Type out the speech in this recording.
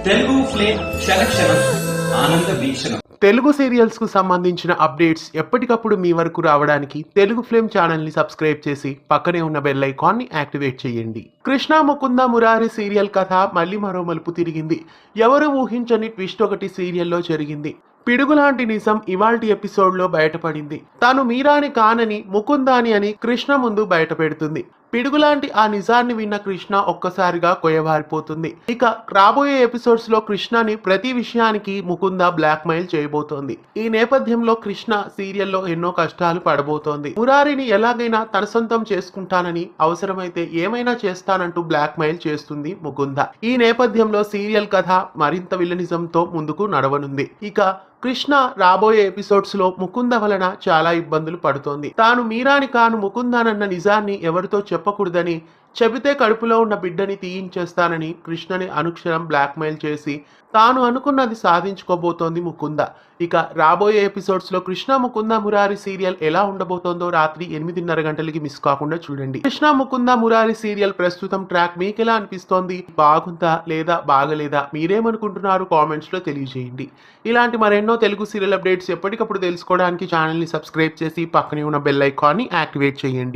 Telugu flame క్షణక్షణం ఆనంద వీక్షణం. Telugu serials కు సంబంధించిన అప్డేట్స్ ఎప్పటికప్పుడు మీ వరకు రావడానికి తెలుగు ఫ్లేమ్ ఛానల్ ని సబ్స్క్రైబ్ చేసి పక్కనే ఉన్న బెల్ ఐకాన్ ని యాక్టివేట్ చేయండి. కృష్ణ ముకుంద మురారి సీరియల్ కథ మళ్ళీ మరో మలుపు తిరిగింది. ఎవరు ఊహించని ట్విస్ట్ ఒకటి సీరియల్లో జరిగింది. పిడుగులాంటి నిజం ఇవాల్టి ఎపిసోడ్ లో బయటపడింది. తాను మీరాని కానని ముకుందాని అని కృష్ణ ముందు బయట పెడుతుంది. పిడుగులాంటి ఆ నిజాన్ని విన్న కృష్ణ ఒక్కసారిగా కొయ్యబారిపోతుంది. ఇక రాబోయే ఎపిసోడ్స్ లో కృష్ణని ప్రతి విషయానికి ముకుంద బ్లాక్ మెయిల్ చేయబోతోంది. ఈ నేపథ్యంలో కృష్ణ సీరియల్లో ఎన్నో కష్టాలు పడబోతోంది. మురారిని ఎలాగైనా తన సొంతం చేసుకుంటానని, అవసరమైతే ఏమైనా చేస్తానంటూ బ్లాక్ మెయిల్ చేస్తుంది ముకుంద. ఈ నేపథ్యంలో సీరియల్ కథ మరింత విలనిజంతో ముందుకు నడవనుంది. ఇక కృష్ణ రాబోయే ఎపిసోడ్స్ లో ముకుంద వలన చాలా ఇబ్బందులు పడుతోంది. తాను మీరాని కాను ముకుందానన్న నిజాన్ని ఎవరితో చెప్పకూడదని, చెబితే కడుపులో ఉన్న బిడ్డని తీయించేస్తానని కృష్ణని అనుక్షణం బ్లాక్మెయిల్ చేసి తాను అనుకున్నది సాధించుకోబోతోంది ముకుంద. ఇక రాబోయే ఎపిసోడ్స్ లో కృష్ణ ముకుంద మురారి సీరియల్ ఎలా ఉండబోతోందో రాత్రి 8:30 గంటలకి మిస్ కాకుండా చూడండి. కృష్ణ ముకుంద మురారి సీరియల్ ప్రస్తుతం ట్రాక్ మీకు ఎలా అనిపిస్తోంది? బాగుందా లేదా బాగలేదా? మీరేమనుకుంటున్నారు? కామెంట్స్ లో తెలియజేయండి. ఇలాంటి మరెన్నో తెలుగు సీరియల్ అప్డేట్స్ ఎప్పటికప్పుడు తెలుసుకోవడానికి ఛానల్ ని సబ్స్క్రైబ్ చేసి పక్కనే ఉన్న బెల్ ఐకాన్ ని యాక్టివేట్ చేయండి.